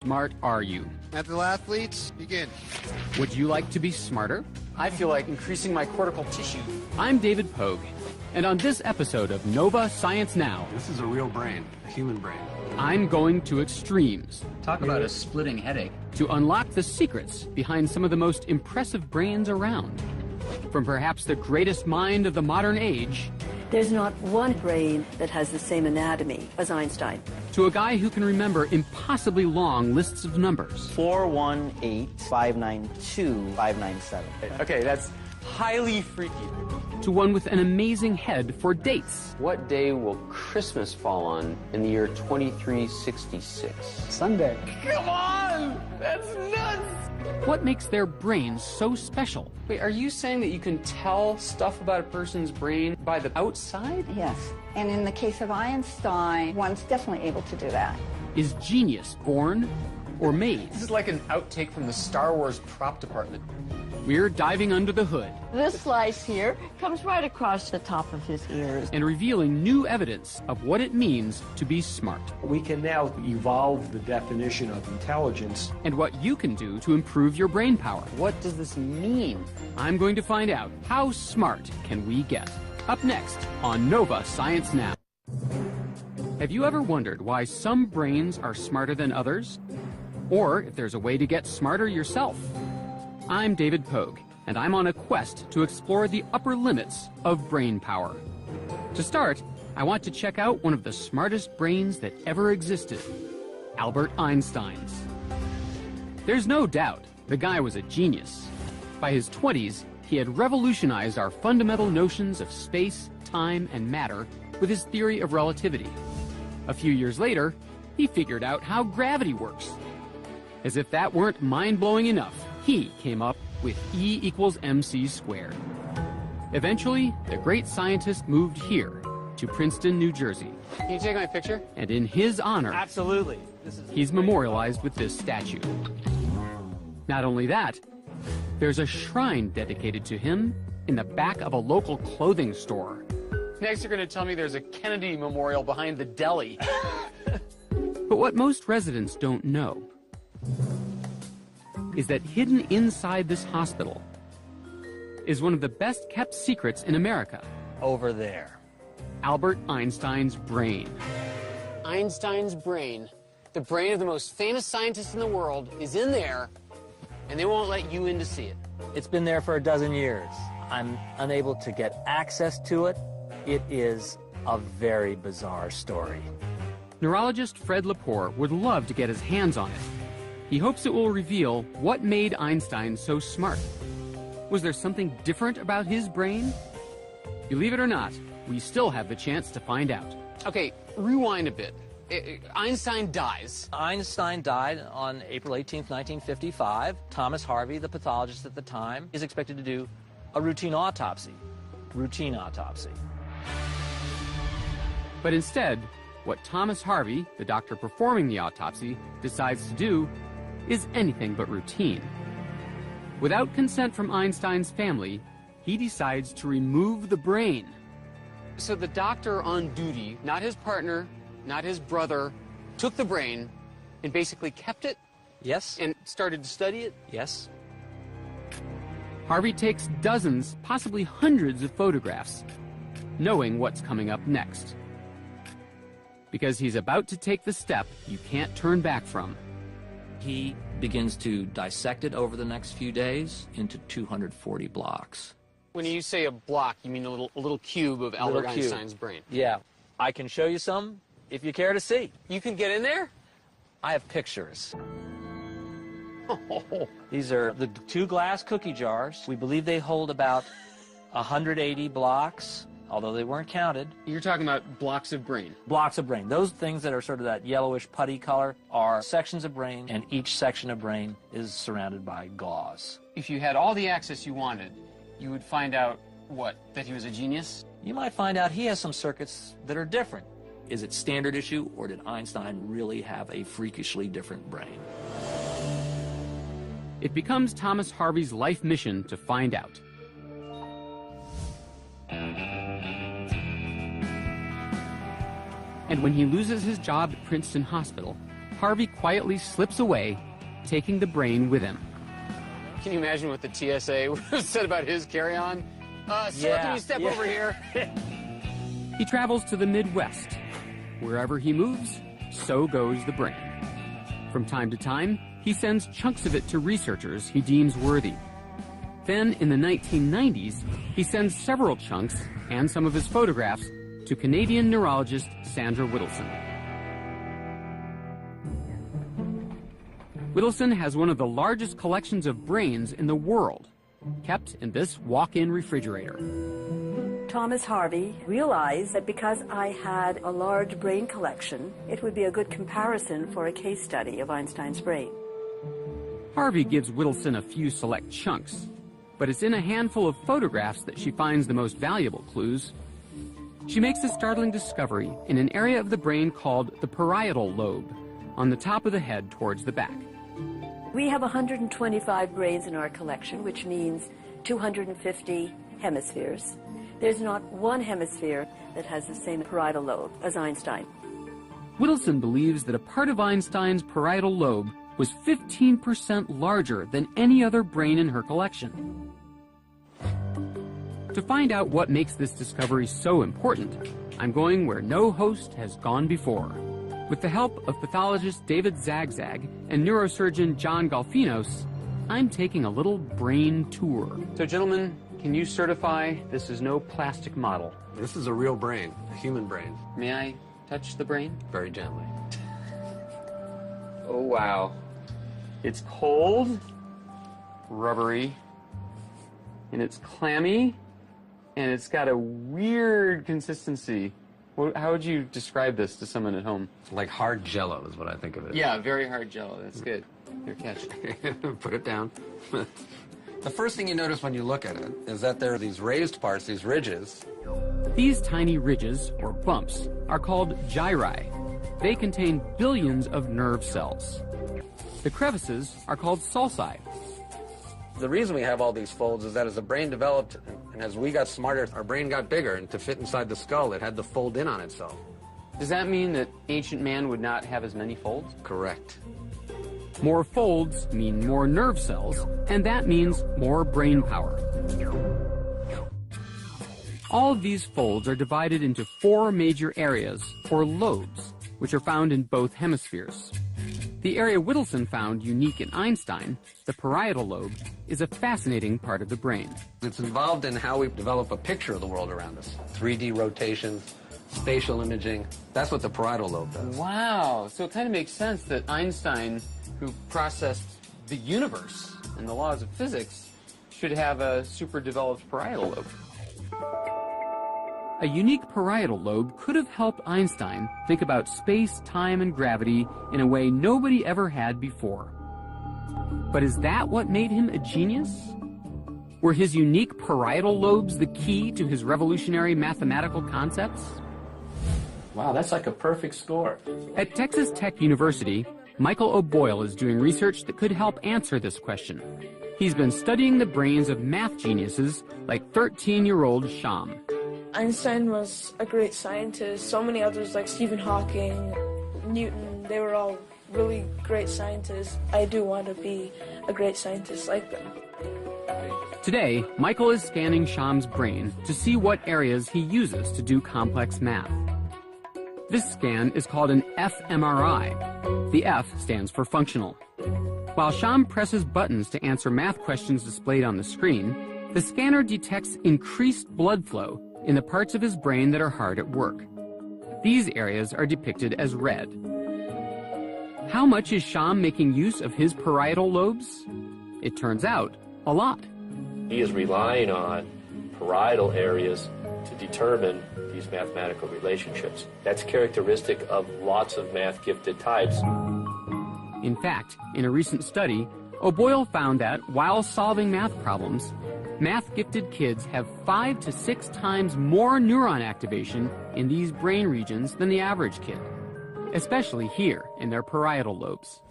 Smart are you? Mental athletes, begin. Would you like to be smarter? I feel like increasing my cortical tissue. I'm David Pogue, and on this episode of Nova Science Now, this is a real brain, a human brain. I'm going to extremes. Talk about a splitting headache. To unlock the secrets behind some of the most impressive brains around. From perhaps the greatest mind of the modern age, there's not one brain that has the same anatomy as Einstein. To a guy who can remember impossibly long lists of numbers. 418-592-597. Okay, that's highly freaky. To one with an amazing head for dates. What day will Christmas fall on in the year 2366? Sunday. Come on! That's nuts! What makes their brains so special? Wait, are you saying that you can tell stuff about a person's brain by the outside? Yes, and in the case of Einstein, one's definitely able to do that. Is genius born or made? This is like an outtake from the Star Wars prop department. We're diving under the hood. This slice here comes right across the top of his ears. And revealing new evidence of what it means to be smart. We can now evolve the definition of intelligence. And what you can do to improve your brain power. What does this mean? I'm going to find out how smart can we get. Up next on Nova Science Now. Have you ever wondered why some brains are smarter than others? Or if there's a way to get smarter yourself? I'm David Pogue, and I'm on a quest to explore the upper limits of brain power. To start, I want to check out one of the smartest brains that ever existed, Albert Einstein's. There's no doubt the guy was a genius. By his 20s, he had revolutionized our fundamental notions of space, time, and matter with his theory of relativity. A few years later, he figured out how gravity works. As if that weren't mind-blowing enough, he came up with E equals mc squared. Eventually, the great scientist moved here to Princeton, New Jersey. Can you take my picture? And in his honor, absolutely, he's memorialized with this statue. Not only that, there's a shrine dedicated to him in the back of a local clothing store. Next, you're going to tell me there's a Kennedy memorial behind the deli. But what most residents don't know is that hidden inside this hospital is one of the best kept secrets in America. Over there. Albert Einstein's brain. Einstein's brain, the brain of the most famous scientist in the world, is in there, and they won't let you in to see it. It's been there for a dozen years. I'm unable to get access to it. It is a very bizarre story. Neurologist Fred Lepore would love to get his hands on it. He hopes it will reveal what made Einstein so smart. Was there something different about his brain? Believe it or not, we still have the chance to find out. Okay, rewind a bit. Einstein dies. Einstein died on April 18th, 1955. Thomas Harvey, the pathologist at the time, is expected to do a routine autopsy. Routine autopsy. But instead, what Thomas Harvey, the doctor performing the autopsy, decides to do is anything but routine. Without consent from Einstein's family, he decides to remove the brain. So the doctor on duty, not his partner, not his brother, took the brain and basically kept it? Yes. And started to study it? Yes. Harvey takes dozens, possibly hundreds of photographs, knowing what's coming up next. Because he's about to take the step you can't turn back from. He begins to dissect it over the next few days into 240 blocks. When you say a block, you mean a little cube of Albert Einstein's brain? Yeah. I can show you some if you care to see. You can get in there? I have pictures. These are the 2 glass cookie jars. We believe they hold about 180 blocks, although they weren't counted. You're talking about blocks of brain? Blocks of brain. Those things that are sort of that yellowish putty color are sections of brain, and each section of brain is surrounded by gauze. If you had all the access you wanted, you would find out, what, that he was a genius? You might find out he has some circuits that are different. Is it standard issue, or did Einstein really have a freakishly different brain? It becomes Thomas Harvey's life mission to find out. And when he loses his job at Princeton Hospital, Harvey quietly slips away, taking the brain with him. Can you imagine what the TSA would have said about his carry-on? Sir, can you step over here? He travels to the Midwest. Wherever he moves, so goes the brain. From time to time, he sends chunks of it to researchers he deems worthy. Then, in the 1990s, he sends several chunks and some of his photographs to Canadian neurologist Sandra Whittleson. Whittleson has one of the largest collections of brains in the world, kept in this walk-in refrigerator. Thomas Harvey realized that because I had a large brain collection, it would be a good comparison for a case study of Einstein's brain. Harvey gives Whittleson a few select chunks, but it's in a handful of photographs that she finds the most valuable clues. She makes a startling discovery in an area of the brain called the parietal lobe, on the top of the head towards the back. We have 125 brains in our collection, which means 250 hemispheres. There's not one hemisphere that has the same parietal lobe as Einstein. Whittleson believes that a part of Einstein's parietal lobe was 15% larger than any other brain in her collection. To find out what makes this discovery so important, I'm going where no host has gone before. With the help of pathologist David Zagzag and neurosurgeon John Golfinos, I'm taking a little brain tour. So, gentlemen, can you certify this is no plastic model? This is a real brain, a human brain. May I touch the brain? Very gently. Oh, wow. It's cold, rubbery, and it's clammy, and it's got a weird consistency. How would you describe this to someone at home? Like hard Jell-O is what I think of it. Yeah, very hard Jell-O. That's good. Here, catch it. Put it down. The first thing you notice when you look at it is that there are these raised parts, these ridges. These tiny ridges, or bumps, are called gyri. They contain billions of nerve cells. The crevices are called sulci. The reason we have all these folds is that as the brain developed and as we got smarter, our brain got bigger, and to fit inside the skull, it had to fold in on itself. Does that mean that ancient man would not have as many folds? Correct. More folds mean more nerve cells, and that means more brain power. All of these folds are divided into 4 major areas, or lobes, which are found in both hemispheres. The area Whittleson found unique in Einstein, the parietal lobe, is a fascinating part of the brain. It's involved in how we develop a picture of the world around us. 3D rotations, spatial imaging. That's what the parietal lobe does. Wow, so it kind of makes sense that Einstein, who processed the universe and the laws of physics, should have a super developed parietal lobe. A unique parietal lobe could have helped Einstein think about space, time, and gravity in a way nobody ever had before. But is that what made him a genius? Were his unique parietal lobes the key to his revolutionary mathematical concepts? Wow, that's like a perfect score. At Texas Tech University, Michael O'Boyle is doing research that could help answer this question. He's been studying the brains of math geniuses like 13-year-old Sham. Einstein was a great scientist. So many others like Stephen Hawking, Newton, they were all really great scientists. I do want to be a great scientist like them. Today, Michael is scanning Sham's brain to see what areas he uses to do complex math. This scan is called an fMRI. The F stands for functional. While Sham presses buttons to answer math questions displayed on the screen, the scanner detects increased blood flow in the parts of his brain that are hard at work. These areas are depicted as red. How much is Sham making use of his parietal lobes? It turns out, a lot. He is relying on parietal areas to determine these mathematical relationships. That's characteristic of lots of math-gifted types. In fact, in a recent study, O'Boyle found that while solving math problems, math-gifted kids have 5 to 6 times more neuron activation in these brain regions than the average kid, especially here in their parietal lobes.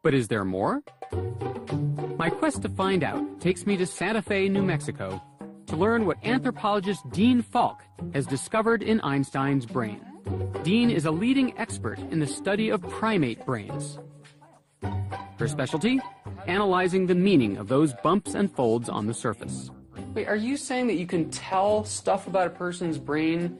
But is there more? My quest to find out takes me to Santa Fe, New Mexico, to learn what anthropologist Dean Falk has discovered in Einstein's brain. Dean is a leading expert in the study of primate brains. Her specialty? Analyzing the meaning of those bumps and folds on the surface. Wait, are you saying that you can tell stuff about a person's brain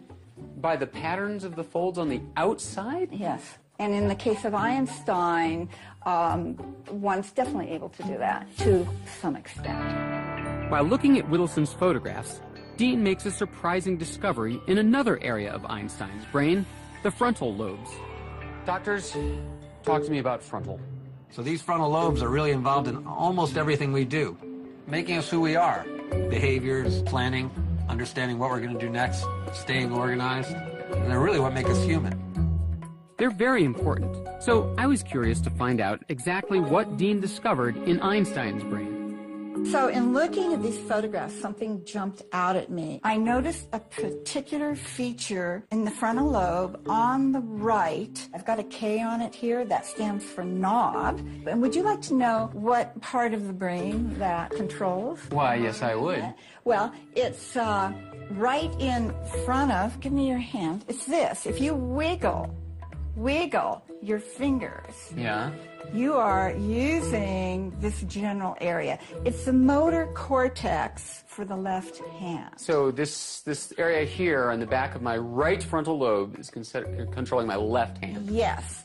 by the patterns of the folds on the outside? Yes. And in the case of Einstein, one's definitely able to do that to some extent. While looking at Whittleson's photographs, Dean makes a surprising discovery in another area of Einstein's brain, the frontal lobes. Doctors, talk to me about frontal. So these frontal lobes are really involved in almost everything we do, making us who we are. Behaviors, planning, understanding what we're going to do next, staying organized, and they're really what make us human. They're very important, so I was curious to find out exactly what Dean discovered in Einstein's brain. So in looking at these photographs, something jumped out at me. I noticed a particular feature in the frontal lobe on the right. I've got a K on it here. That stands for knob. And would you like to know what part of the brain that controls? Why, yes, I would. Well, it's right in front of, give me your hand, it's this. If you wiggle your fingers. Yeah. You are using this general area. It's the motor cortex for the left hand. So this area here on the back of my right frontal lobe is controlling my left hand. Yes.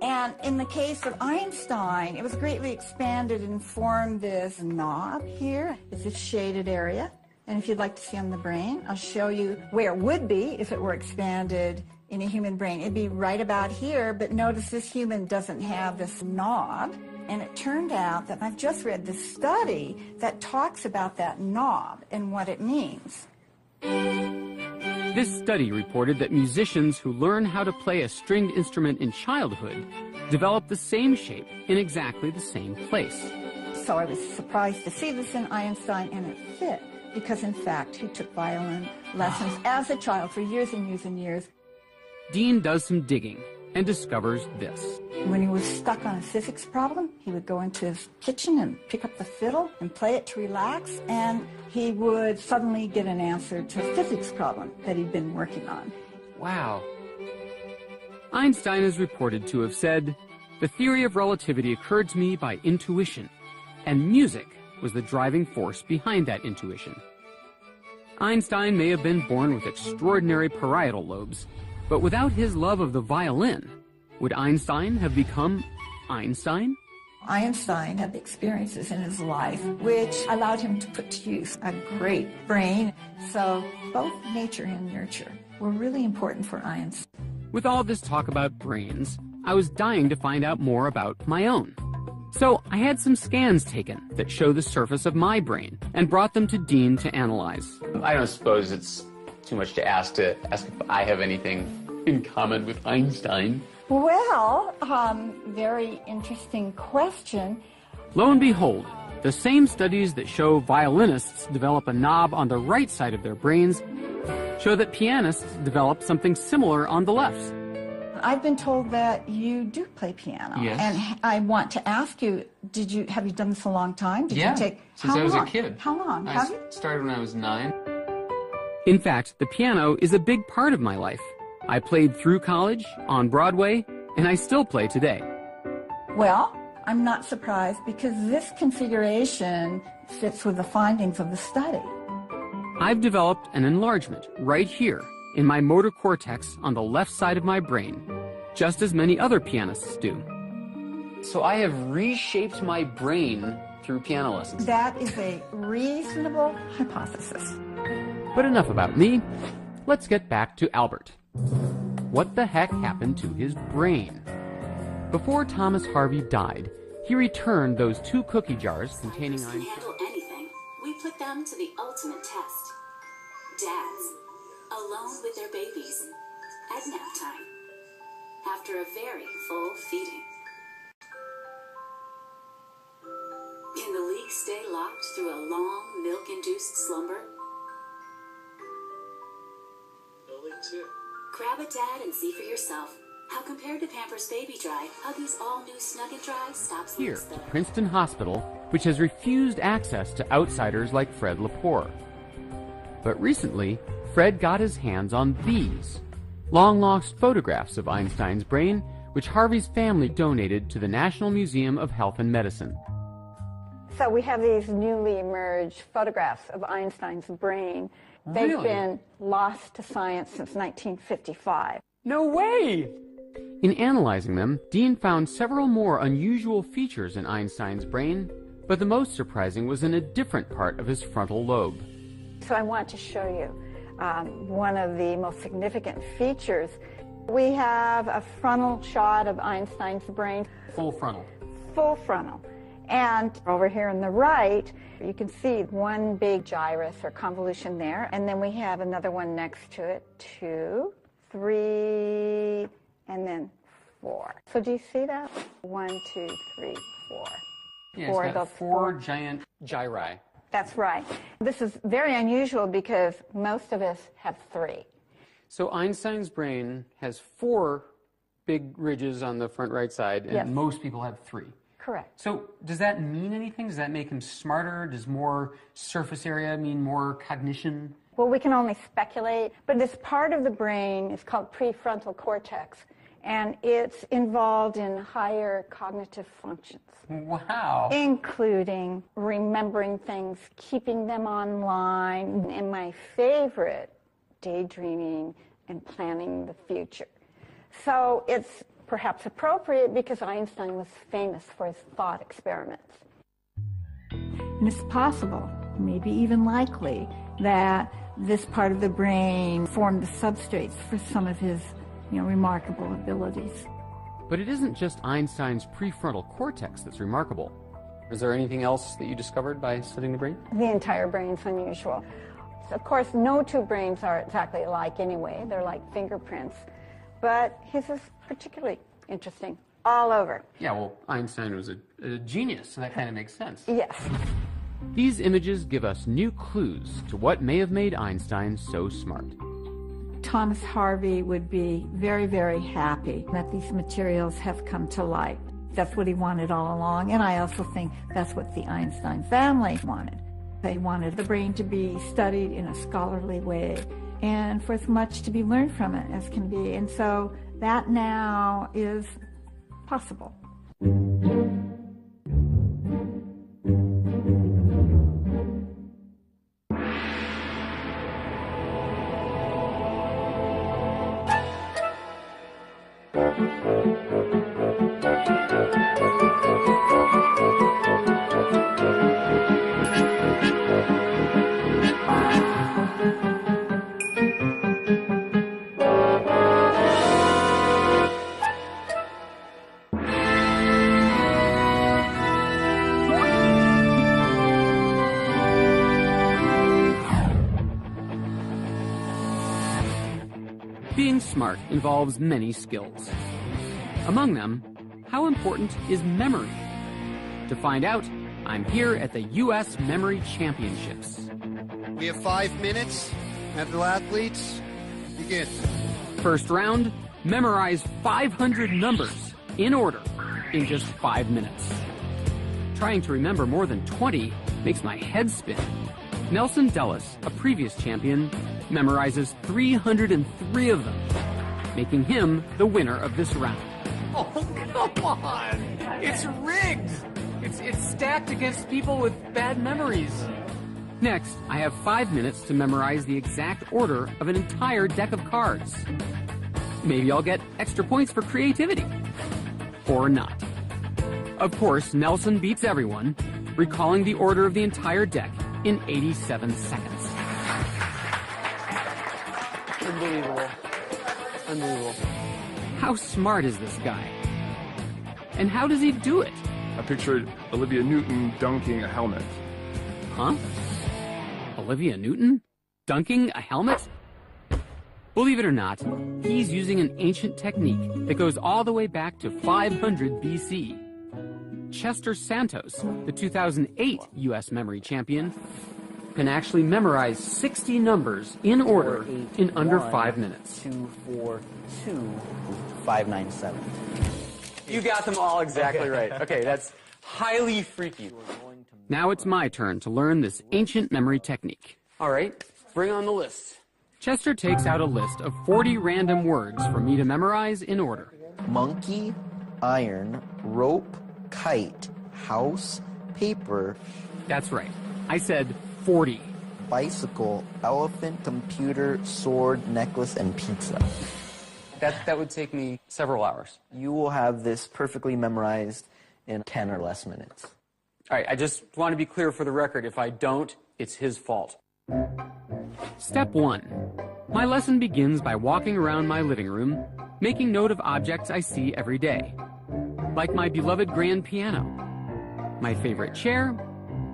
And in the case of Einstein, it was greatly expanded and formed this knob here. It's this shaded area. And if you'd like to see on the brain, I'll show you where it would be if it were expanded in a human brain. It'd be right about here, but notice this human doesn't have this knob. And it turned out that I've just read this study that talks about that knob and what it means. This study reported that musicians who learn how to play a stringed instrument in childhood develop the same shape in exactly the same place. So I was surprised to see this in Einstein, and it fit, because in fact he took violin lessons as a child for years and years and years. Dean does some digging and discovers this. When he was stuck on a physics problem, he would go into his kitchen and pick up the fiddle and play it to relax, and he would suddenly get an answer to a physics problem that he'd been working on. Wow. Einstein is reported to have said, "The theory of relativity occurred to me by intuition, and music was the driving force behind that intuition." Einstein may have been born with extraordinary parietal lobes, but without his love of the violin, would Einstein have become Einstein? Einstein had the experiences in his life which allowed him to put to use a great brain. So both nature and nurture were really important for Einstein. With all this talk about brains, I was dying to find out more about my own. So I had some scans taken that show the surface of my brain and brought them to Dean to analyze. I don't suppose it's too much to ask if I have anything in common with Einstein. Well, very interesting question. Lo and behold, the same studies that show violinists develop a knob on the right side of their brains show that pianists develop something similar on the left. I've been told that you do play piano. Yes. And I want to ask you, have you done this a long time? Did you take, since I was a kid. How long? I started when I was 9. In fact, the piano is a big part of my life. I played through college, on Broadway, and I still play today. Well, I'm not surprised because this configuration fits with the findings of the study. I've developed an enlargement right here in my motor cortex on the left side of my brain, just as many other pianists do. So I have reshaped my brain through piano lessons. That is a reasonable hypothesis. But enough about me. Let's get back to Albert. What the heck happened to his brain? Before Thomas Harvey died, he returned those 2 cookie jars containing Can handle anything. We put them to the ultimate test. Dads, alone with their babies, at nap time, after a very full feeding. Can the leak stay locked through a long milk-induced slumber? No leak too. Grab a dad and see for yourself how, compared to Pampers Baby Dry, Huggies all-new Snug & Dry stops Here, leaks better. Princeton Hospital, which has refused access to outsiders like Fred Lepore. But recently, Fred got his hands on these. long-lost photographs of Einstein's brain, which Harvey's family donated to the National Museum of Health and Medicine. So we have these newly emerged photographs of Einstein's brain. They've Really? been lost to science since 1955. No way! In analyzing them, Dean found several more unusual features in Einstein's brain, but the most surprising was in a different part of his frontal lobe. So I want to show you one of the most significant features. We have a frontal shot of Einstein's brain. Full frontal. Full frontal. And over here on the right, you can see one big gyrus or convolution there, and then we have another one next to it, 2, 3, and then 4. So do you see that? 1, 2, 3, 4. Yeah, it's got four giant gyri. That's right. This is very unusual because most of us have 3. So Einstein's brain has 4 big ridges on the front right side, and Yes. most people have 3. Correct. So does that mean anything? Does that make him smarter? Does more surface area mean more cognition? Well, we can only speculate, but this part of the brain is called prefrontal cortex, and it's involved in higher cognitive functions. Wow. Including remembering things, keeping them online, and my favorite, daydreaming and planning the future. So it's perhaps appropriate because Einstein was famous for his thought experiments. And it's possible, maybe even likely, that this part of the brain formed the substrates for some of his, remarkable abilities. But it isn't just Einstein's prefrontal cortex that's remarkable. Is there anything else that you discovered by studying the brain? The entire brain's unusual. Of course, no two brains are exactly alike anyway. They're like fingerprints. But his is particularly interesting all over. Yeah, well, Einstein was a genius, so that kind of makes sense. Yes. These images give us new clues to what may have made Einstein so smart. Thomas Harvey would be very, very happy that these materials have come to light. That's what he wanted all along, and I also think that's what the Einstein family wanted. They wanted the brain to be studied in a scholarly way and for as much to be learned from it as can be, and so that now is possible. Being smart involves many skills. Among them, how important is memory? To find out, I'm here at the U.S. Memory Championships. We have 5 minutes. Mental athletes, begin. First round, memorize 500 numbers in order in just 5 minutes. Trying to remember more than 20 makes my head spin. Nelson Dellis, a previous champion, memorizes 303 of them, making him the winner of this round. Oh, come on! It's rigged! It's stacked against people with bad memories. Next, I have 5 minutes to memorize the exact order of an entire deck of cards. Maybe I'll get extra points for creativity. Or not. Of course, Nelson beats everyone, recalling the order of the entire deck in 87 seconds. Unbelievable. Unbelievable. How smart is this guy? And how does he do it? I pictured Olivia Newton dunking a helmet. Huh? Olivia Newton? Dunking a helmet? Believe it or not, he's using an ancient technique that goes all the way back to 500 BC. Chester Santos, the 2008 U.S. Memory Champion, can actually memorize 60 numbers in order in under 5 minutes. 242 597. You got them all exactly right. Okay, that's highly freaky. Now it's my turn to learn this ancient memory technique. All right, bring on the list. Chester takes out a list of 40 random words for me to memorize in order. Monkey, iron, rope, kite, house, paper. That's right. I said 40. Bicycle, elephant, computer, sword, necklace, and pizza. That would take me several hours. You will have this perfectly memorized in 10 or less minutes. All right, I just want to be clear for the record. If I don't, it's his fault. Step 1. My lesson begins by walking around my living room, making note of objects I see every day, like my beloved grand piano, my favorite chair,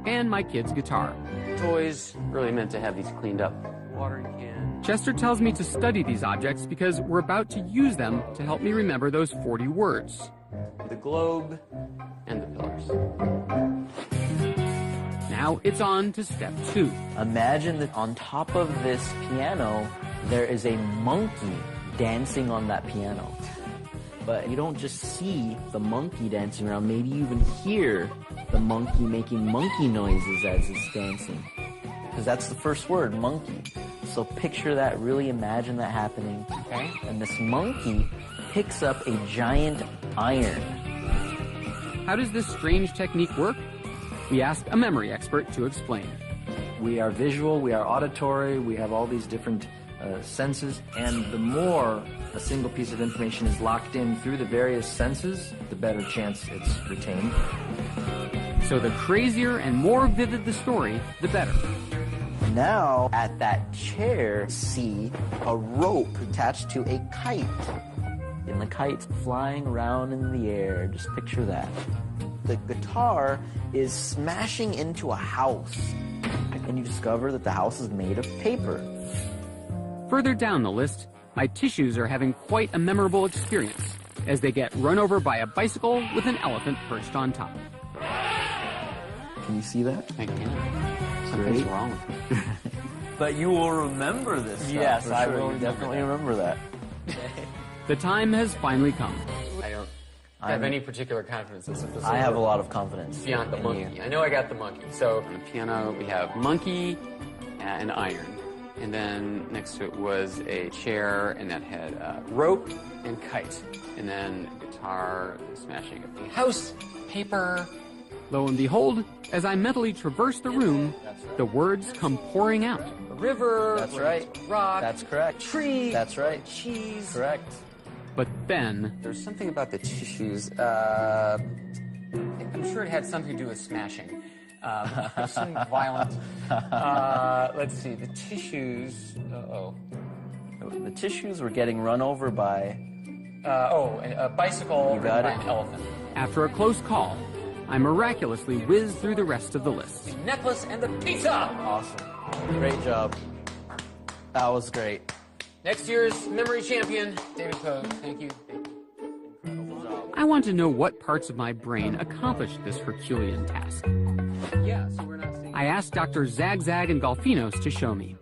and my kid's guitar. Toys really meant to have these cleaned up. Watering can. Chester tells me to study these objects because we're about to use them to help me remember those 40 words. The globe and the pillars. Now it's on to step 2. Imagine that on top of this piano, there is a monkey dancing on that piano. But you don't just see the monkey dancing around, maybe you even hear the monkey making monkey noises as it's dancing. Because that's the first word, monkey. So picture that, really imagine that happening. Okay. And this monkey picks up a giant iron. How does this strange technique work? We ask a memory expert to explain. We are visual, we are auditory, we have all these different senses, and the more a single piece of information is locked in through the various senses, the better chance it's retained. So the crazier and more vivid the story, the better. Now, at that chair, see a rope attached to a kite. And the kite's flying around in the air. Just picture that. The guitar is smashing into a house. And you discover that the house is made of paper. Further down the list, my tissues are having quite a memorable experience as they get run over by a bicycle with an elephant perched on top. Can you see that? I can. Something's wrong with it. But you will remember this stuff. Yes, for I sure. will You definitely remember that. The time has finally come. I don't have any particular confidence in this. I have a lot of confidence. Beyond the monkey. I know I got the monkey. So on the piano, we have monkey and iron. And then next to it was a chair, and that had rope and kite. And then guitar, smashing of the house, paper. Lo and behold, as I mentally traverse the room, the words come pouring out. A river. That's right. Rock. That's correct. Tree. That's right. Cheese. Correct. But then... There's something about the tissues. I'm sure it had something to do with smashing. Something violent. Let's see. The tissues... Uh-oh. The tissues were getting run over by... a bicycle You got by it. an elephant. After a close call, I miraculously whizzed through the rest of the list. The necklace and the pizza! Awesome. Great job. That was great. Next year's memory champion, David Pogue. Thank you. I want to know what parts of my brain accomplished this Herculean task. Yeah, so we're not seeing... I asked Dr. Zagzag and Golfinos to show me.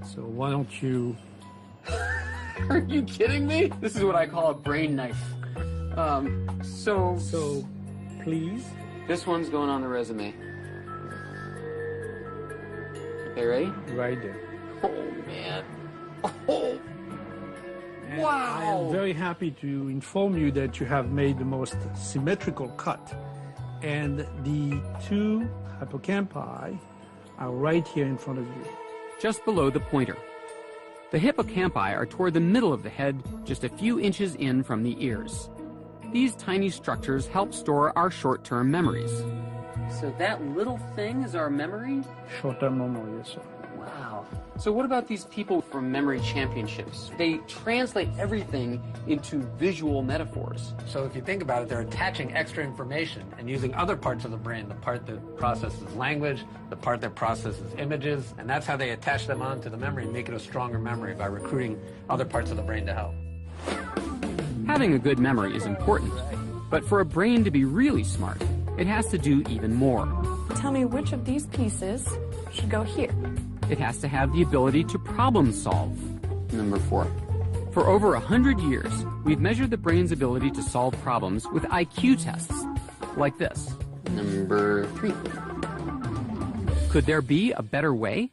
So why don't you... Are you kidding me? This is what I call a brain knife. So, please? This one's going on the resume. Okay, ready? Right there. Oh, man. Oh. And Wow. I am very happy to inform you that you have made the most symmetrical cut. And the two hippocampi are right here in front of you. Just below the pointer. The hippocampi are toward the middle of the head, just a few inches in from the ears. These tiny structures help store our short-term memories. So that little thing is our memory? Short-term memory, yes, sir. Wow. So what about these people from memory championships? They translate everything into visual metaphors. So if you think about it, they're attaching extra information and using other parts of the brain, the part that processes language, the part that processes images, and that's how they attach them onto the memory and make it a stronger memory by recruiting other parts of the brain to help. Having a good memory is important, but for a brain to be really smart, it has to do even more. Tell me which of these pieces should go here. It has to have the ability to problem solve. Number 4. For over 100 years, we've measured the brain's ability to solve problems with IQ tests, like this. Number 3. Could there be a better way?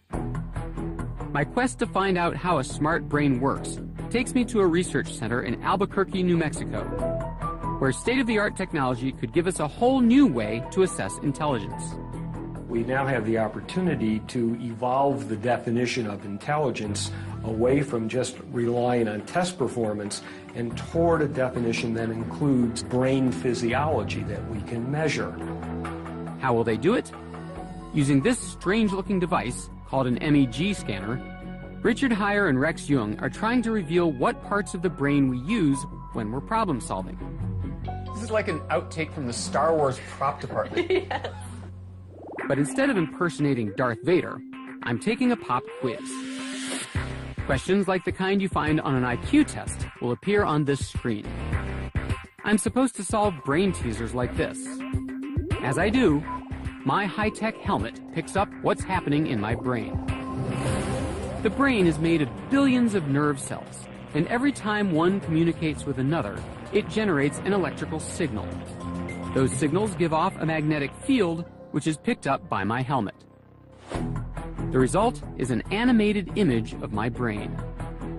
My quest to find out how a smart brain works takes me to a research center in Albuquerque, New Mexico, where state-of-the-art technology could give us a whole new way to assess intelligence. We now have the opportunity to evolve the definition of intelligence away from just relying on test performance and toward a definition that includes brain physiology that we can measure. How will they do it? Using this strange-looking device, called an MEG scanner, Richard Heyer and Rex Jung are trying to reveal what parts of the brain we use when we're problem-solving. This is like an outtake from the Star Wars prop department. Yes. But instead of impersonating Darth Vader, I'm taking a pop quiz. Questions like the kind you find on an IQ test will appear on this screen. I'm supposed to solve brain teasers like this. As I do, my high-tech helmet picks up what's happening in my brain. The brain is made of billions of nerve cells, and every time one communicates with another, it generates an electrical signal. Those signals give off a magnetic field, which is picked up by my helmet. The result is an animated image of my brain.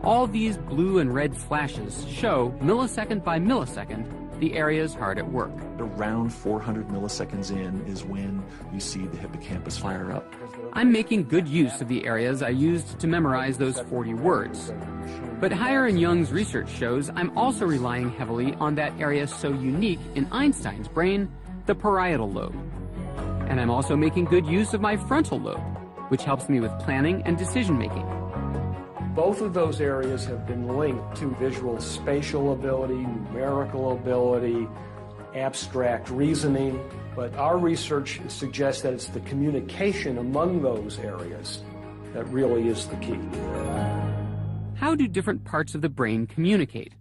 All these blue and red flashes show, millisecond by millisecond, the areas hard at work. Around 400 milliseconds in is when you see the hippocampus fire up. I'm making good use of the areas I used to memorize those 40 words. But Heyer and Jung's research shows I'm also relying heavily on that area so unique in Einstein's brain, the parietal lobe. And I'm also making good use of my frontal lobe, which helps me with planning and decision-making. Both of those areas have been linked to visual spatial ability, numerical ability, abstract reasoning, but our research suggests that it's the communication among those areas that really is the key. How do different parts of the brain communicate?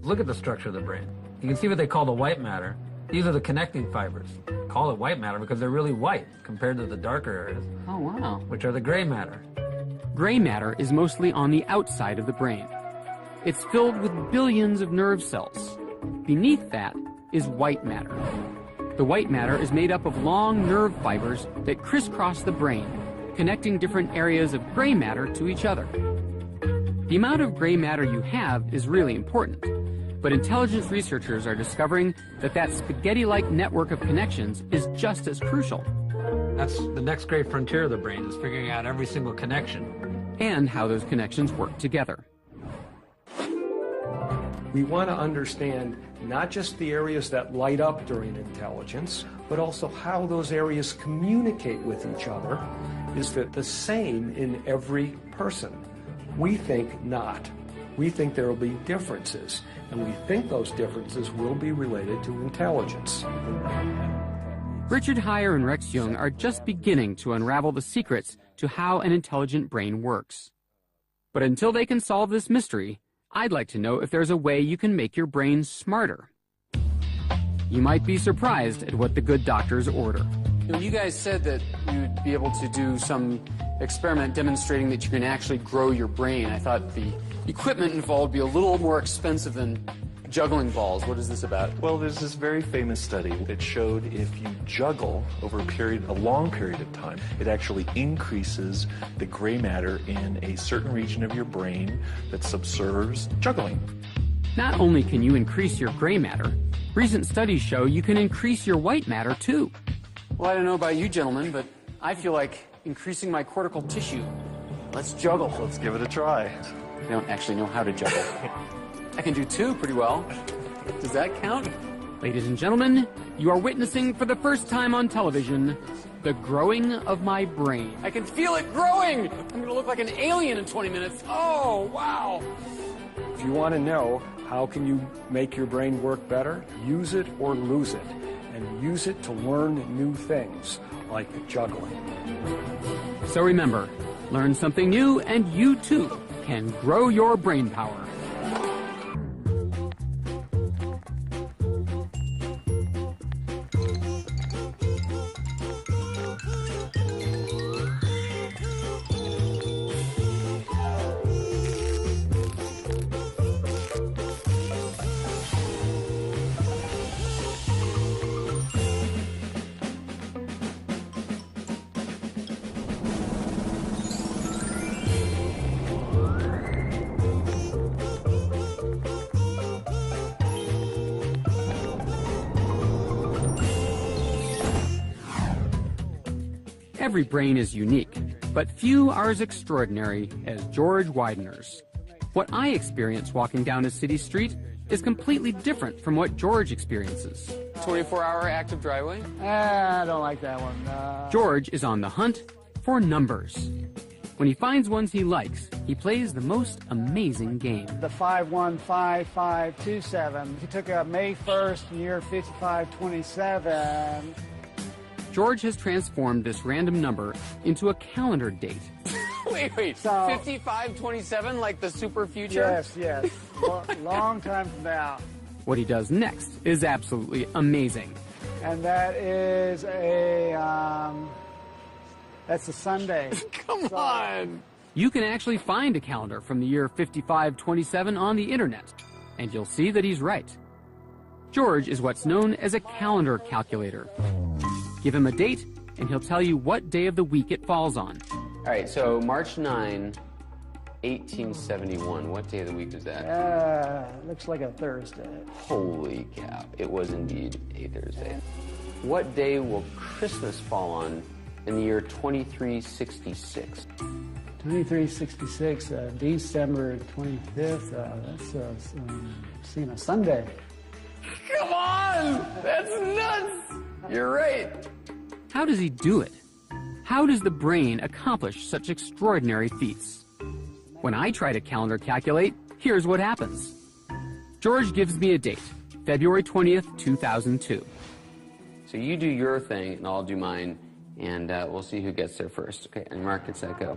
Look at the structure of the brain. You can see what they call the white matter. These are the connecting fibers. Call it white matter because they're really white compared to the darker areas. Oh, wow. Which are the gray matter. Gray matter is mostly on the outside of the brain. It's filled with billions of nerve cells. Beneath that is white matter. The white matter is made up of long nerve fibers that crisscross the brain, connecting different areas of gray matter to each other. The amount of gray matter you have is really important, but intelligence researchers are discovering that that spaghetti-like network of connections is just as crucial. That's the next great frontier of the brain, is figuring out every single connection. And how those connections work together. We want to understand not just the areas that light up during intelligence, but also how those areas communicate with each other. Is that the same in every person? We think not. We think there will be differences, and we think those differences will be related to intelligence. Richard Heyer and Rex Jung are just beginning to unravel the secrets to how an intelligent brain works. But until they can solve this mystery, I'd like to know if there's a way you can make your brain smarter. You might be surprised at what the good doctors order. When you guys said that you'd be able to do some experiment demonstrating that you can actually grow your brain, I thought the equipment involved would be a little more expensive than juggling balls. What is this about? Well, there's this very famous study that showed if you juggle over a long period of time, it actually increases the gray matter in a certain region of your brain that subserves juggling. Not only can you increase your gray matter, recent studies show you can increase your white matter too. Well, I don't know about you gentlemen, but I feel like increasing my cortical tissue. Let's juggle. Let's give it a try. I don't actually know how to juggle. I can do two pretty well. Does that count? Ladies and gentlemen, you are witnessing for the first time on television the growing of my brain. I can feel it growing! I'm gonna look like an alien in 20 minutes. Oh, wow! If you want to know how can you make your brain work better, use it or lose it. And use it to learn new things, like juggling. So remember, learn something new and you too can grow your brain power. Every brain is unique, but few are as extraordinary as George Widener's. What I experience walking down a city street is completely different from what George experiences. 24-hour active driveway? I don't like that one. George is on the hunt for numbers. When he finds ones he likes, he plays the most amazing game. The 515527. He took May 1st, year 5527. George has transformed this random number into a calendar date. Wait. So, 5527, like the super future? Yes. Long time from now. What he does next is absolutely amazing. And that is that's a Sunday. Come on! You can actually find a calendar from the year 5527 on the internet, and you'll see that he's right. George is what's known as a calendar calculator. Give him a date, and he'll tell you what day of the week it falls on. All right, so March 9, 1871. What day of the week is that? Looks like a Thursday. Holy cow, it was indeed a Thursday. What day will Christmas fall on in the year 2366? 2366, December 25th. That's a Sunday. Come on! That's nuts! You're right. How does he do it? How does the brain accomplish such extraordinary feats? When I try to calendar calculate, here's what happens. George gives me a date, February 20th, 2002. So you do your thing, and I'll do mine, and we'll see who gets there first. Okay, and Mark, get set, go.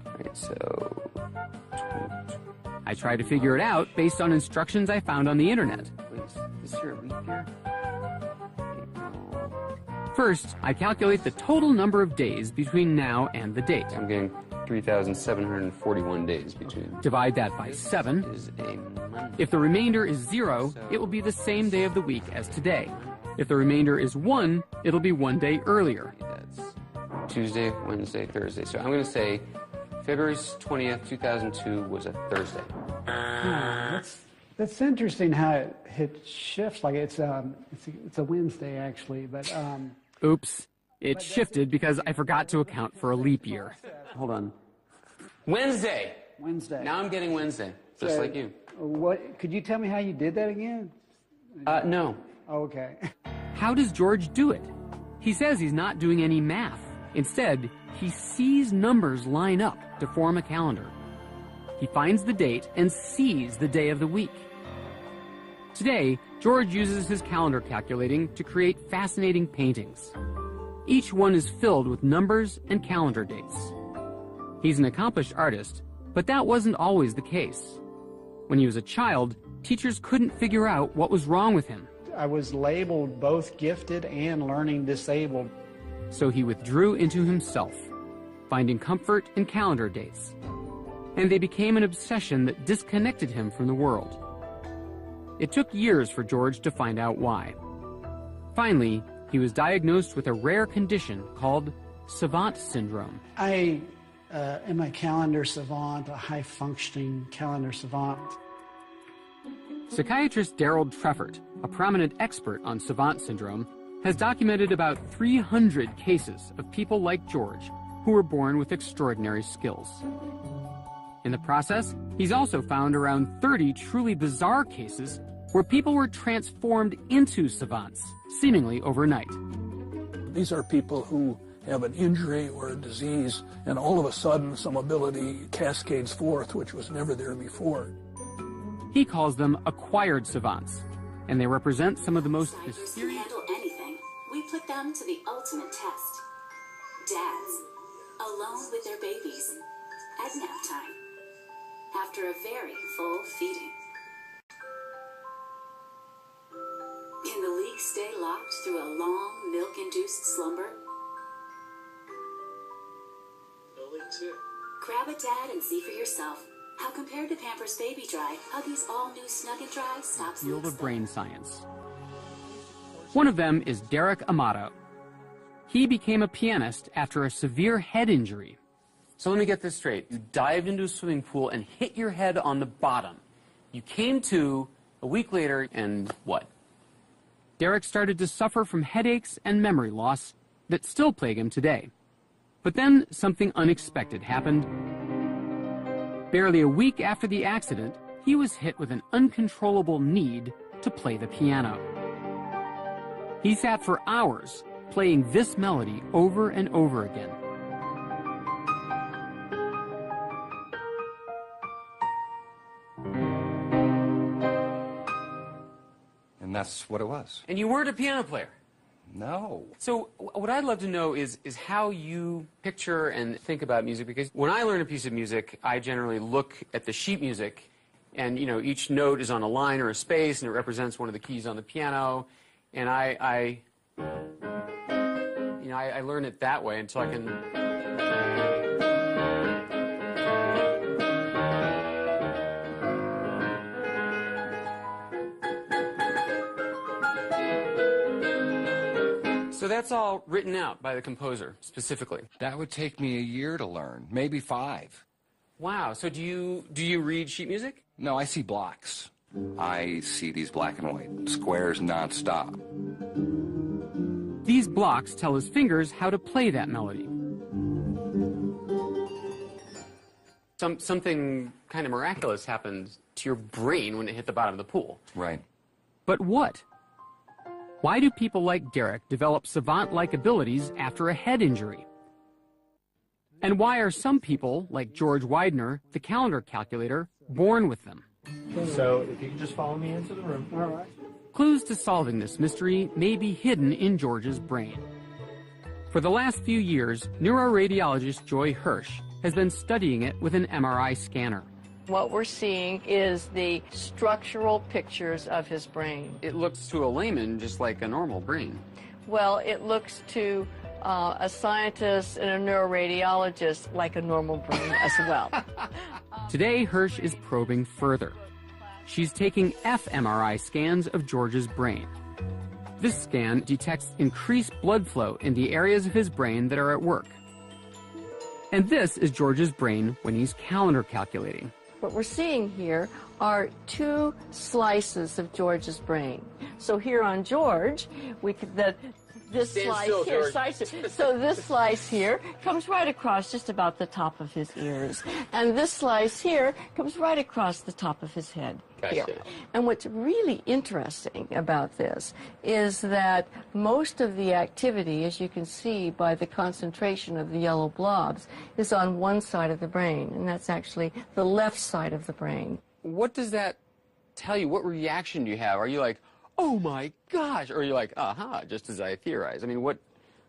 All right, so... I try to figure it out based on instructions I found on the internet. Wait, is this your leap year? First, I calculate the total number of days between now and the date. I'm getting 3,741 days between. Divide that by 7. Is a Monday. If the remainder is 0, it will be the same day of the week as today. If the remainder is 1, it'll be one day earlier. That's Tuesday, Wednesday, Thursday. So I'm going to say February 20th, 2002 was a Thursday. That's interesting how it shifts. Like it's a Wednesday actually, but Oops. It shifted because I forgot to account for a leap year. Hold on. Wednesday. Now I'm getting Wednesday, just So, like you. What? Could you tell me how you did that again? No. Oh, okay. How does George do it? He says he's not doing any math. Instead, he sees numbers line up to form a calendar. He finds the date and sees the day of the week. Today, George uses his calendar calculating to create fascinating paintings. Each one is filled with numbers and calendar dates. He's an accomplished artist, but that wasn't always the case. When he was a child, teachers couldn't figure out what was wrong with him. I was labeled both gifted and learning disabled. So he withdrew into himself, finding comfort in calendar dates. And they became an obsession that disconnected him from the world. It took years for George to find out why. Finally, he was diagnosed with a rare condition called savant syndrome. I am a calendar savant, a high-functioning calendar savant. Psychiatrist Daryl Treffert, a prominent expert on savant syndrome, has documented about 300 cases of people like George who were born with extraordinary skills. In the process, he's also found around 30 truly bizarre cases where people were transformed into savants, seemingly overnight. These are people who have an injury or a disease, and all of a sudden some ability cascades forth, which was never there before. He calls them acquired savants, and they represent some of the most Outsiders can handle anything. We put them to the ultimate test. Dads, alone with their babies, at nap time, after a very full feeding. Can the leak stay locked through a long, milk-induced slumber? Grab a dad and see for yourself how, compared to Pampers Baby Dry, Huggies all-new Snug & Dry stops field leaks of brain science. One of them is Derek Amato. He became a pianist after a severe head injury. So let me get this straight. You dived into a swimming pool and hit your head on the bottom. You came to a week later, and what? Derek started to suffer from headaches and memory loss that still plague him today. But then something unexpected happened. Barely a week after the accident, he was hit with an uncontrollable need to play the piano. He sat for hours playing this melody over and over again. And that's what it was. And you weren't a piano player? No. So what I'd love to know is how you picture and think about music, because when I learn a piece of music, I generally look at the sheet music, and each note is on a line or a space, and it represents one of the keys on the piano, and I learn it that way until I can. So that's all written out by the composer, specifically? That would take me a year to learn, maybe 5. Wow, so do you read sheet music? No, I see blocks. I see these black and white squares nonstop. These blocks tell his fingers how to play that melody. Something kind of miraculous happened to your brain when it hit the bottom of the pool. Right. But what? Why do people like Derek develop savant-like abilities after a head injury? And why are some people, like George Widener, the calendar calculator, born with them? So if you could just follow me into the room. All right. Clues to solving this mystery may be hidden in George's brain. For the last few years, neuroradiologist Joy Hirsch has been studying it with an MRI scanner. What we're seeing is the structural pictures of his brain. It looks to a layman just like a normal brain. Well, it looks to a scientist and a neuroradiologist like a normal brain as well. Today, Hirsch is probing further. She's taking fMRI scans of George's brain. This scan detects increased blood flow in the areas of his brain that are at work. And this is George's brain when he's calendar calculating. What we're seeing here are 2 slices of George's brain. So here on George, this slice here, so this slice here comes right across just about the top of his ears. And this slice here comes right across the top of his head. Here. And what's really interesting about this is that most of the activity, as you can see by the concentration of the yellow blobs, is on one side of the brain, and that's actually the left side of the brain. What does that tell you? What reaction do you have? Are you like, oh my gosh, or are you like, aha, just as I theorized? I mean, what?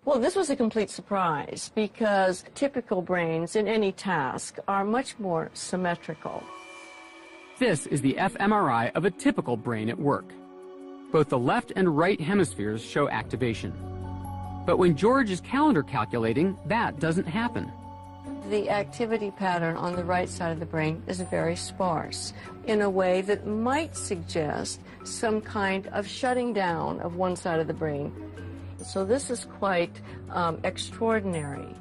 Well, this was a complete surprise because typical brains in any task are much more symmetrical. This is the fMRI of a typical brain at work. Both the left and right hemispheres show activation. But when George is calendar calculating, that doesn't happen. The activity pattern on the right side of the brain is very sparse in a way that might suggest some kind of shutting down of one side of the brain. So this is quite extraordinary.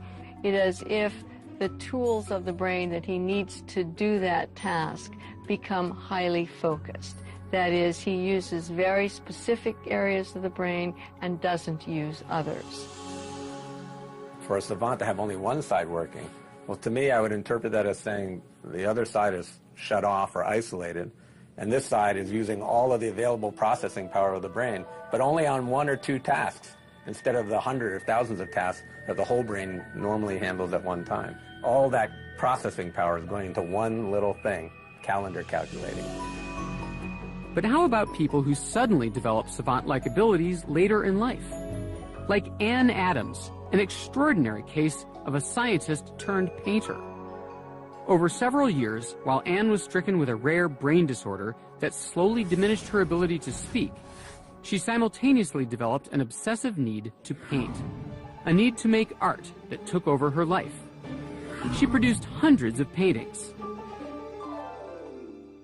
It is as if the tools of the brain that he needs to do that task become highly focused. That is, he uses very specific areas of the brain and doesn't use others. For a savant to have only one side working, well, to me, I would interpret that as saying the other side is shut off or isolated, and this side is using all of the available processing power of the brain, but only on 1 or 2 tasks, instead of the hundreds or thousands of tasks that the whole brain normally handles at one time. All that processing power is going into one little thing, calendar calculating. But how about people who suddenly develop savant-like abilities later in life? Like Anne Adams, an extraordinary case of a scientist turned painter. Over several years, while Anne was stricken with a rare brain disorder that slowly diminished her ability to speak, she simultaneously developed an obsessive need to paint, a need to make art that took over her life. She produced hundreds of paintings.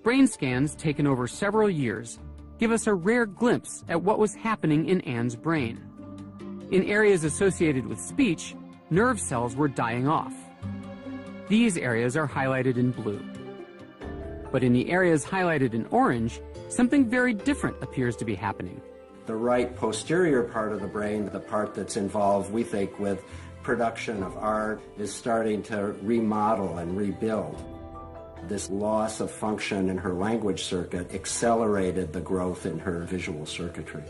Brain scans taken over several years give us a rare glimpse at what was happening in Anne's brain. In areas associated with speech, nerve cells were dying off. These areas are highlighted in blue. But in the areas highlighted in orange, something very different appears to be happening. The right posterior part of the brain, the part that's involved, we think, with production of art, is starting to remodel and rebuild. This loss of function in her language circuit accelerated the growth in her visual circuitry.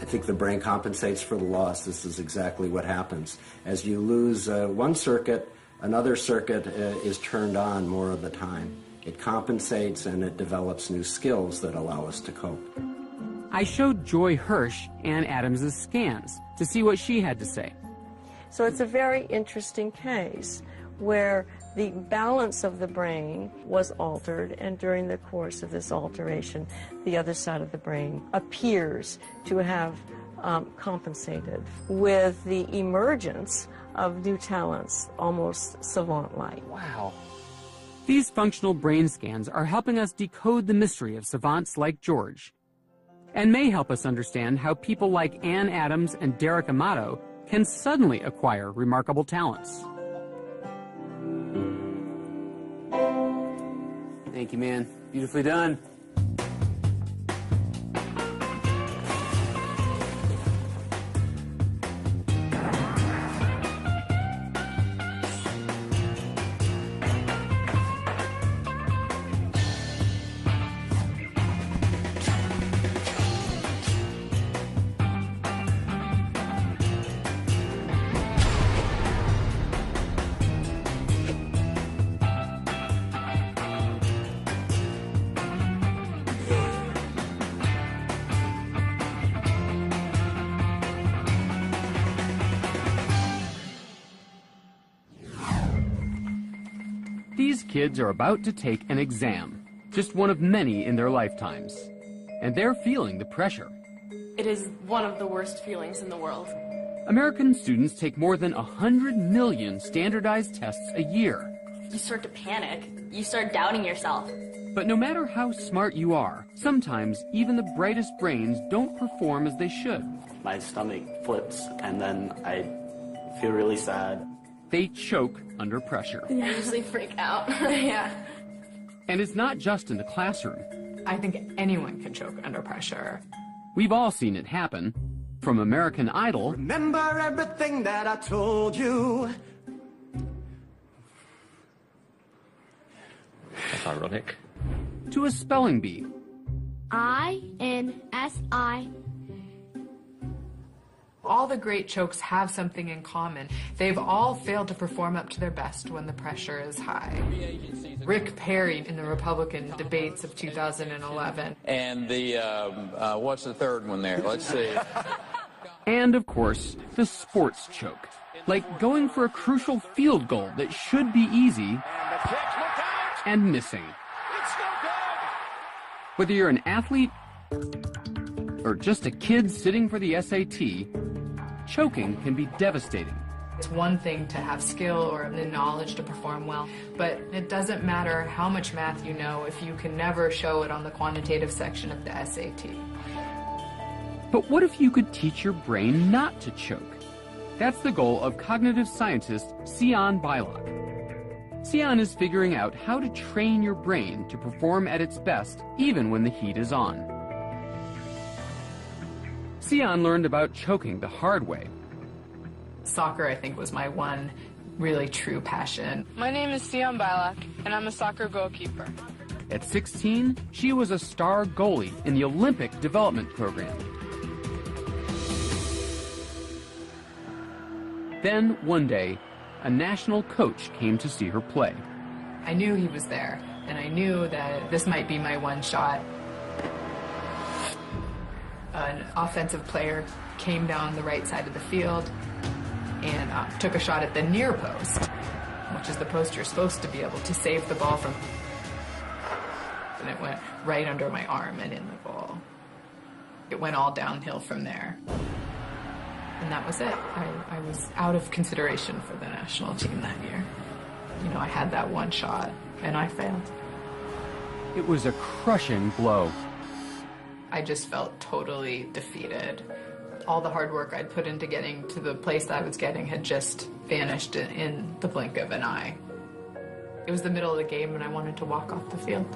I think the brain compensates for the loss. This is exactly what happens. As you lose one circuit, another circuit is turned on more of the time. It compensates and it develops new skills that allow us to cope. I showed Joy Hirsch Ann Adams' scans to see what she had to say. So it's a very interesting case where the balance of the brain was altered, and during the course of this alteration, the other side of the brain appears to have compensated with the emergence of new talents, almost savant-like. Wow. These functional brain scans are helping us decode the mystery of savants like George, and may help us understand how people like Ann Adams and Derek Amato can suddenly acquire remarkable talents. Thank you, man. Beautifully done. These kids are about to take an exam, just one of many in their lifetimes, and they're feeling the pressure. It is one of the worst feelings in the world. American students take more than 100 million standardized tests a year. You start to panic. You start doubting yourself. But no matter how smart you are, sometimes even the brightest brains don't perform as they should. My stomach flips, and then I feel really sad. They choke under pressure. I usually freak out. Yeah. And it's not just in the classroom. I think anyone can choke under pressure. We've all seen it happen. From American Idol. Remember everything that I told you. That's ironic. To a spelling bee. I-N-S-I. All the great chokes have something in common. They've all failed to perform up to their best when the pressure is high. Rick Perry in the Republican debates of 2011. And the, what's the third one there? Let's see. And, of course, the sports choke. Like going for a crucial field goal that should be easy and missing. Whether you're an athlete or just a kid sitting for the SAT, choking can be devastating. It's one thing to have skill or the knowledge to perform well, but it doesn't matter how much math you know if you can never show it on the quantitative section of the SAT. But what if you could teach your brain not to choke? That's the goal of cognitive scientist Sion Beilock. Sion is figuring out how to train your brain to perform at its best even when the heat is on. Sion learned about choking the hard way. Soccer, I think, was my one really true passion. My name is Sion Beilock, and I'm a soccer goalkeeper. At 16, she was a star goalie in the Olympic Development Program. Then, one day, a national coach came to see her play. I knew he was there, and I knew that this might be my one shot. An offensive player came down the right side of the field and took a shot at the near post, which is the post you're supposed to be able to save the ball from. And it went right under my arm and in the goal. It went all downhill from there. And that was it. I was out of consideration for the national team that year. You know, I had that one shot, and I failed. It was a crushing blow. I just felt totally defeated. All the hard work I'd put into getting to the place that I was getting had just vanished in the blink of an eye. It was the middle of the game, and I wanted to walk off the field.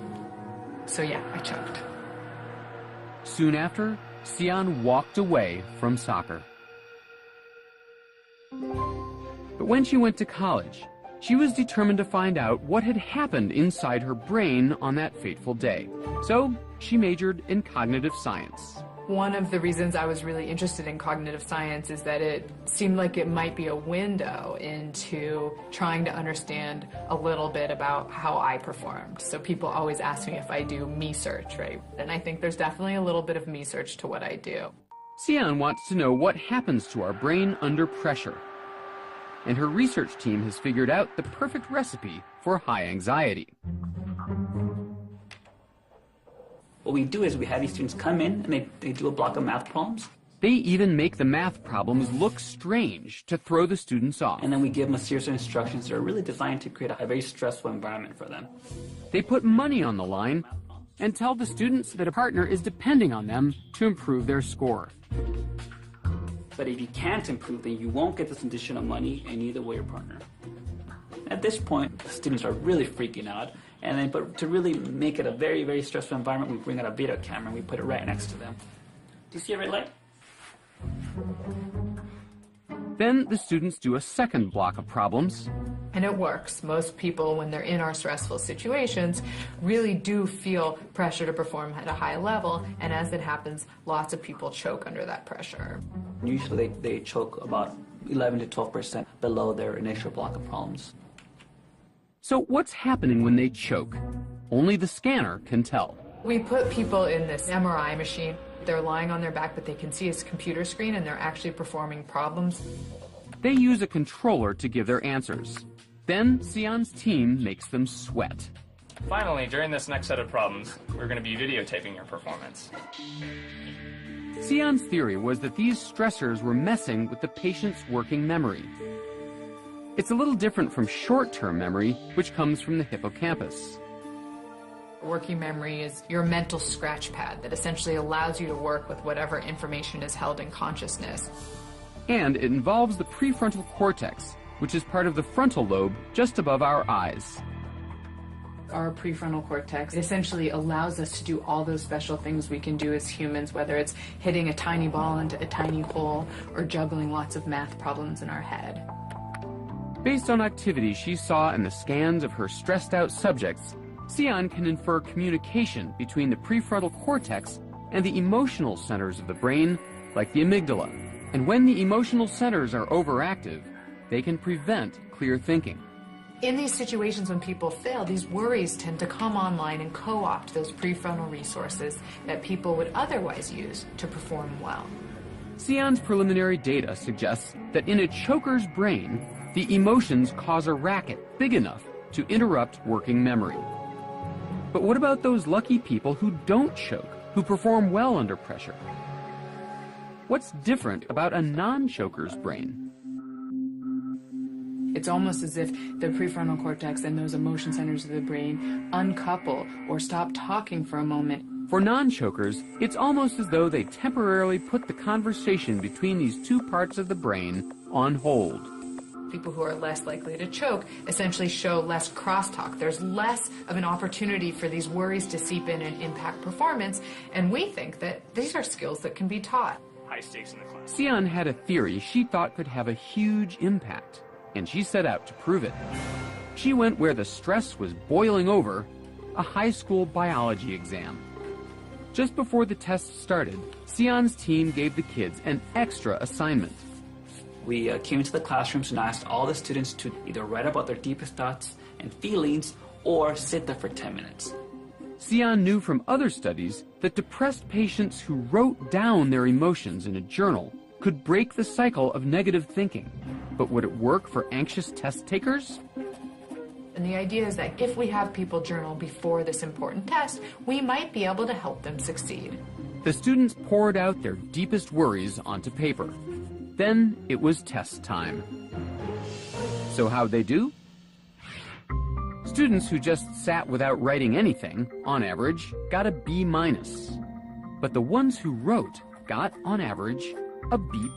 So yeah, I choked. Soon after, Sion walked away from soccer. But when she went to college, she was determined to find out what had happened inside her brain on that fateful day. So she majored in cognitive science. One of the reasons I was really interested in cognitive science is that it seemed like it might be a window into trying to understand a little bit about how I performed. So people always ask me if I do me-search, right? And I think there's definitely a little bit of me-search to what I do. Sion wants to know what happens to our brain under pressure. And her research team has figured out the perfect recipe for high anxiety. What we do is we have these students come in and they do a block of math problems. They even make the math problems look strange to throw the students off. And then we give them a series of instructions that are really designed to create a very stressful environment for them. They put money on the line and tell the students that a partner is depending on them to improve their score. But if you can't improve, then you won't get this additional money, and neither will your partner. At this point, the students are really freaking out. And then, but to really make it a very, very stressful environment, we bring out a video camera and we put it right next to them. Do you see a red light? Then the students do a second block of problems. And it works. Most people, when they're in our stressful situations, really do feel pressure to perform at a high level. And as it happens, lots of people choke under that pressure. Usually they choke about 11 to 12% below their initial block of problems. So what's happening when they choke? Only the scanner can tell. We put people in this MRI machine. They're lying on their back, but they can see a computer screen and they're actually performing problems. They use a controller to give their answers. Then Sion's team makes them sweat. Finally, during this next set of problems, we're going to be videotaping your performance. Sion's theory was that these stressors were messing with the patient's working memory. It's a little different from short-term memory, which comes from the hippocampus. Working memory is your mental scratch pad that essentially allows you to work with whatever information is held in consciousness. And it involves the prefrontal cortex, which is part of the frontal lobe just above our eyes. Our prefrontal cortex essentially allows us to do all those special things we can do as humans, whether it's hitting a tiny ball into a tiny hole or juggling lots of math problems in our head. Based on activity she saw in the scans of her stressed-out subjects, Sion can infer communication between the prefrontal cortex and the emotional centers of the brain, like the amygdala. And when the emotional centers are overactive, they can prevent clear thinking. In these situations when people fail, these worries tend to come online and co-opt those prefrontal resources that people would otherwise use to perform well. Sion's preliminary data suggests that in a choker's brain, the emotions cause a racket big enough to interrupt working memory. But what about those lucky people who don't choke, who perform well under pressure? What's different about a non-choker's brain? It's almost as if the prefrontal cortex and those emotion centers of the brain uncouple or stop talking for a moment. For non-chokers, it's almost as though they temporarily put the conversation between these two parts of the brain on hold. People who are less likely to choke essentially show less crosstalk. There's less of an opportunity for these worries to seep in and impact performance, and we think that these are skills that can be taught. High stakes in the class. Sion had a theory she thought could have a huge impact, and she set out to prove it. She went where the stress was boiling over, a high school biology exam. Just before the test started, Sion's team gave the kids an extra assignment. We came into the classrooms and asked all the students to either write about their deepest thoughts and feelings or sit there for 10 minutes. Sion knew from other studies that depressed patients who wrote down their emotions in a journal could break the cycle of negative thinking. But would it work for anxious test takers? And the idea is that if we have people journal before this important test, we might be able to help them succeed. The students poured out their deepest worries onto paper. Then it was test time. So how'd they do? Students who just sat without writing anything, on average, got a B-. But the ones who wrote got, on average, a B+.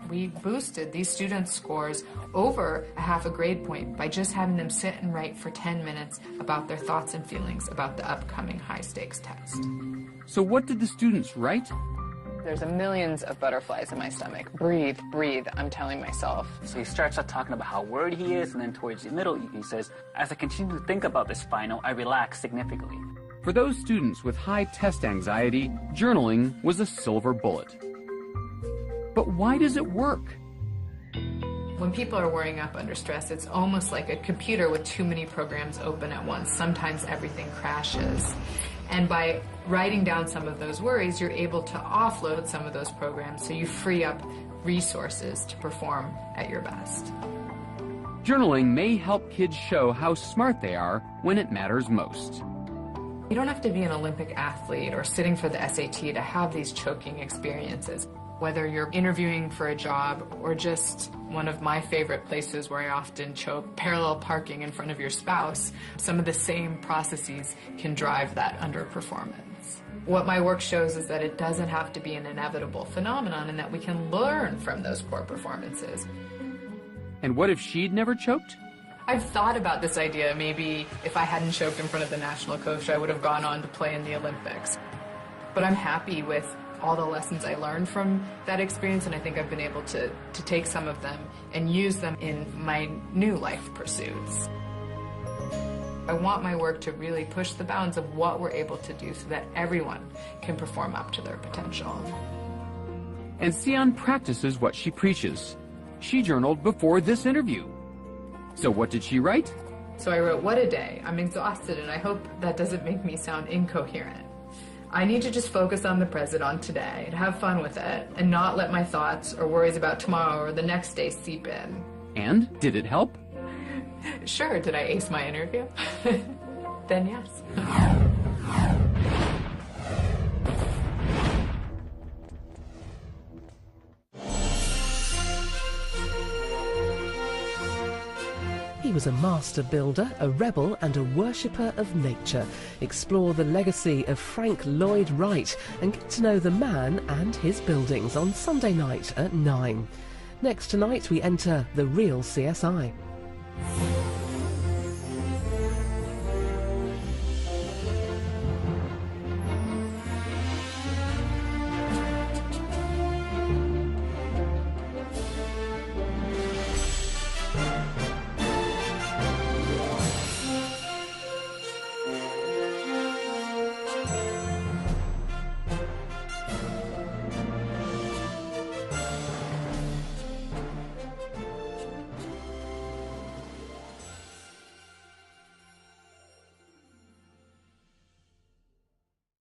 We boosted these students' scores over a half a grade point by just having them sit and write for 10 minutes about their thoughts and feelings about the upcoming high-stakes test. So what did the students write? There's millions of butterflies in my stomach. Breathe, breathe, I'm telling myself. So he starts out talking about how worried he is, and then towards the middle he says, as I continue to think about this final, I relax significantly. For those students with high test anxiety, journaling was a silver bullet. But why does it work? When people are worrying up under stress, it's almost like a computer with too many programs open at once. Sometimes everything crashes. And by writing down some of those worries, you're able to offload some of those programs so you free up resources to perform at your best. Journaling may help kids show how smart they are when it matters most. You don't have to be an Olympic athlete or sitting for the SAT to have these choking experiences. Whether you're interviewing for a job or just one of my favorite places where I often choke, parallel parking in front of your spouse, some of the same processes can drive that underperformance. What my work shows is that it doesn't have to be an inevitable phenomenon and that we can learn from those poor performances. And what if she'd never choked? I've thought about this idea. Maybe if I hadn't choked in front of the national coach, I would have gone on to play in the Olympics. But I'm happy with all the lessons I learned from that experience, and I think I've been able to take some of them and use them in my new life pursuits. I want my work to really push the bounds of what we're able to do so that everyone can perform up to their potential. And Sion practices what she preaches. She journaled before this interview. So what did she write? So I wrote, "What a day. I'm exhausted, and I hope that doesn't make me sound incoherent. I need to just focus on the present, on today, and have fun with it, and not let my thoughts or worries about tomorrow or the next day seep in." And did it help? Sure. Did I ace my interview? Then yes. He was a master builder, a rebel and a worshipper of nature. Explore the legacy of Frank Lloyd Wright and get to know the man and his buildings on Sunday night at 9. Next tonight we enter The Real CSI.